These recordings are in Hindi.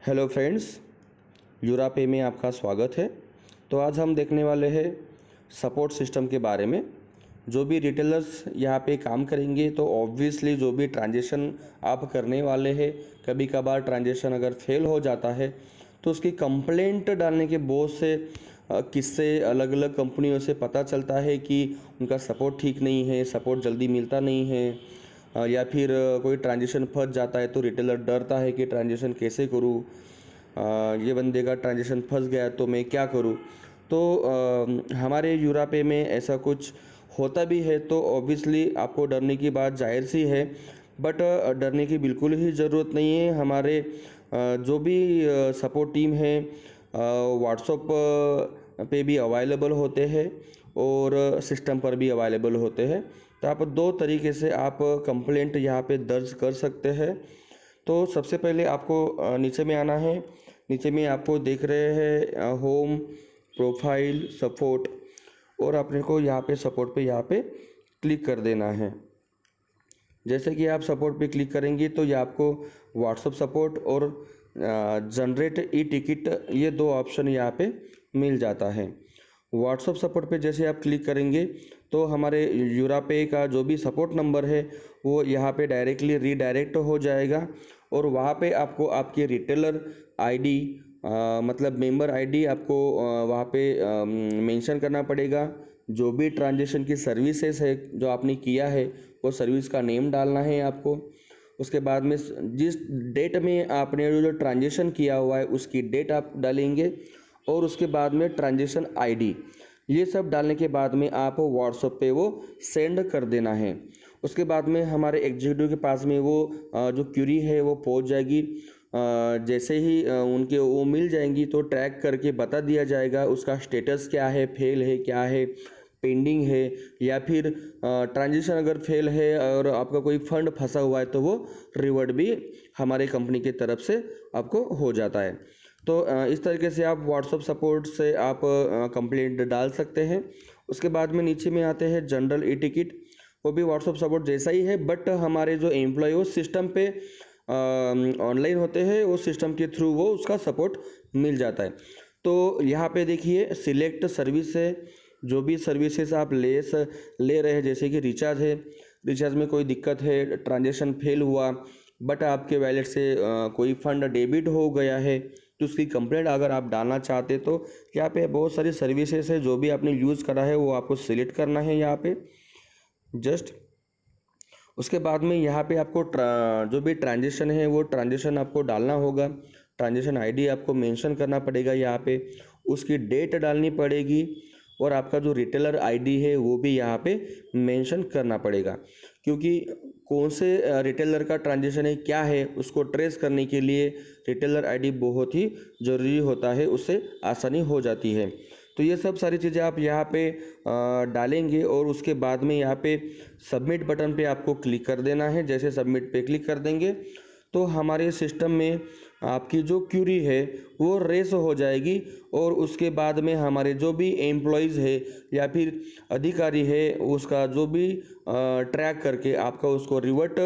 हेलो फ्रेंड्स, यूरापे में आपका स्वागत है। तो आज हम देखने वाले हैं सपोर्ट सिस्टम के बारे में। जो भी रिटेलर्स यहाँ पे काम करेंगे तो ऑब्वियसली जो भी ट्रांजेक्शन आप करने वाले हैं, कभी कभार ट्रांजेक्शन अगर फेल हो जाता है तो उसकी कंप्लेंट डालने के बहुत से किस्से अलग अलग कंपनियों से पता चलता है कि उनका सपोर्ट ठीक नहीं है, सपोर्ट जल्दी मिलता नहीं है, या फिर कोई ट्रांजेक्शन फंस जाता है तो रिटेलर डरता है कि ट्रांजेक्शन कैसे करूँ, ये बंदे का ट्रांजेक्शन फंस गया तो मैं क्या करूँ। तो हमारे यूरापे में ऐसा कुछ होता भी है तो ऑब्वियसली आपको डरने की बात जाहिर सी है, बट डरने की बिल्कुल ही ज़रूरत नहीं है। हमारे जो भी सपोर्ट टीम है व्हाट्सएप पे भी अवेलेबल होते हैं और सिस्टम पर भी अवेलेबल होते हैं। तो आप दो तरीके से आप कंप्लेंट यहाँ पे दर्ज कर सकते हैं। तो सबसे पहले आपको नीचे में आना है। नीचे में आपको देख रहे हैं होम, प्रोफाइल, सपोर्ट, और अपने को यहाँ पे सपोर्ट पे यहाँ पे क्लिक कर देना है। जैसे कि आप सपोर्ट पे क्लिक करेंगे तो ये आपको व्हाट्सएप सपोर्ट और जनरेट ई टिकट, ये दो ऑप्शन यहाँ पे मिल जाता है। व्हाट्सएप सपोर्ट पे जैसे आप क्लिक करेंगे तो हमारे यूरापे का जो भी सपोर्ट नंबर है वो यहाँ पे डायरेक्टली रीडायरेक्ट हो जाएगा और वहाँ पे आपको आपके रिटेलर आईडी, मतलब मेंबर आईडी आपको वहाँ पे मेंशन करना पड़ेगा। जो भी ट्रांजेक्शन की सर्विसेज है जो आपने किया है वो सर्विस का नेम डालना है आपको। उसके बाद में जिस डेट में आपने जो ट्रांजेक्शन किया हुआ है उसकी डेट आप डालेंगे और उसके बाद में ट्रांजेक्शन आईडी, ये सब डालने के बाद में आप व्हाट्सएप पे वो सेंड कर देना है। उसके बाद में हमारे एग्जीक्यूटिव के पास में वो जो क्यूरी है वो पहुंच जाएगी। जैसे ही उनके वो मिल जाएंगी तो ट्रैक करके बता दिया जाएगा उसका स्टेटस क्या है, फेल है, क्या है, पेंडिंग है, या फिर ट्रांजेक्शन अगर फेल है और आपका कोई फंड फंसा हुआ है तो वो रिवर्ट भी हमारे कंपनी की तरफ से आपको हो जाता है। तो इस तरीके से आप व्हाट्सएप सपोर्ट से आप कंप्लेंट डाल सकते हैं। उसके बाद में नीचे में आते हैं जनरल ई टिकट, वो भी व्हाट्सएप सपोर्ट जैसा ही है, बट हमारे जो एम्प्लॉय वो सिस्टम पे ऑनलाइन होते हैं, वो सिस्टम के थ्रू वो उसका सपोर्ट मिल जाता है। तो यहाँ पे देखिए सिलेक्ट सर्विस है, जो भी सर्विसेज आप ले रहे हैं, जैसे कि रिचार्ज है, रिचार्ज में कोई दिक्कत है, ट्रांजेक्शन फेल हुआ बट आपके वैलेट से कोई फंड डेबिट हो गया है तो उसकी कंप्लेंट अगर आप डालना चाहते तो यहाँ पे बहुत सारी सर्विसेज है। जो भी आपने यूज़ करा है वो आपको सिलेक्ट करना है यहाँ पे जस्ट। उसके बाद में यहाँ पे आपको जो भी ट्रांजेक्शन है वो ट्रांजेक्शन आपको डालना होगा। ट्रांजेक्शन आईडी आपको मेंशन करना पड़ेगा यहाँ पे, उसकी डेट डालनी पड़ेगी और आपका जो रिटेलर आईडी है वो भी यहाँ पे मेंशन करना पड़ेगा, क्योंकि कौन से रिटेलर का ट्रांजेक्शन है क्या है उसको ट्रेस करने के लिए रिटेलर आईडी बहुत ही ज़रूरी होता है, उससे आसानी हो जाती है। तो ये सब सारी चीज़ें आप यहाँ पे डालेंगे और उसके बाद में यहाँ पे सबमिट बटन पे आपको क्लिक कर देना है। जैसे सबमिट पे क्लिक कर देंगे तो हमारे सिस्टम में आपकी जो क्यूरी है वो रेस हो जाएगी और उसके बाद में हमारे जो भी एम्प्लॉयज़ है या फिर अधिकारी है उसका जो भी ट्रैक करके आपका उसको रिवर्ट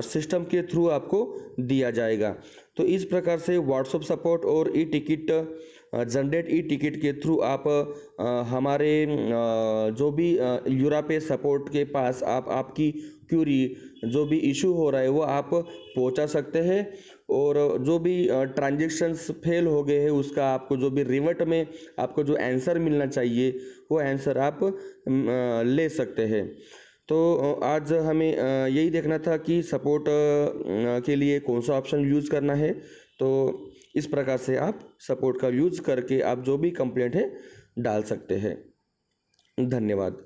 सिस्टम के थ्रू आपको दिया जाएगा। तो इस प्रकार से व्हाट्सएप सपोर्ट और e ticket, generate e ticket के थ्रू आप हमारे जो भी यूरापे सपोर्ट के पास आप आपकी क्यूरी, जो भी इशू हो रहा है वो आप पहुंचा सकते हैं और जो भी ट्रांजेक्शन्स फेल हो गए हैं उसका आपको जो भी रिवर्ट में आपको जो आंसर मिलना चाहिए वो आंसर आप ले सकते हैं। तो आज हमें यही देखना था कि सपोर्ट के लिए कौन सा ऑप्शन यूज़ करना है। तो इस प्रकार से आप सपोर्ट का यूज़ करके आप जो भी कंप्लेंट है डाल सकते हैं। धन्यवाद।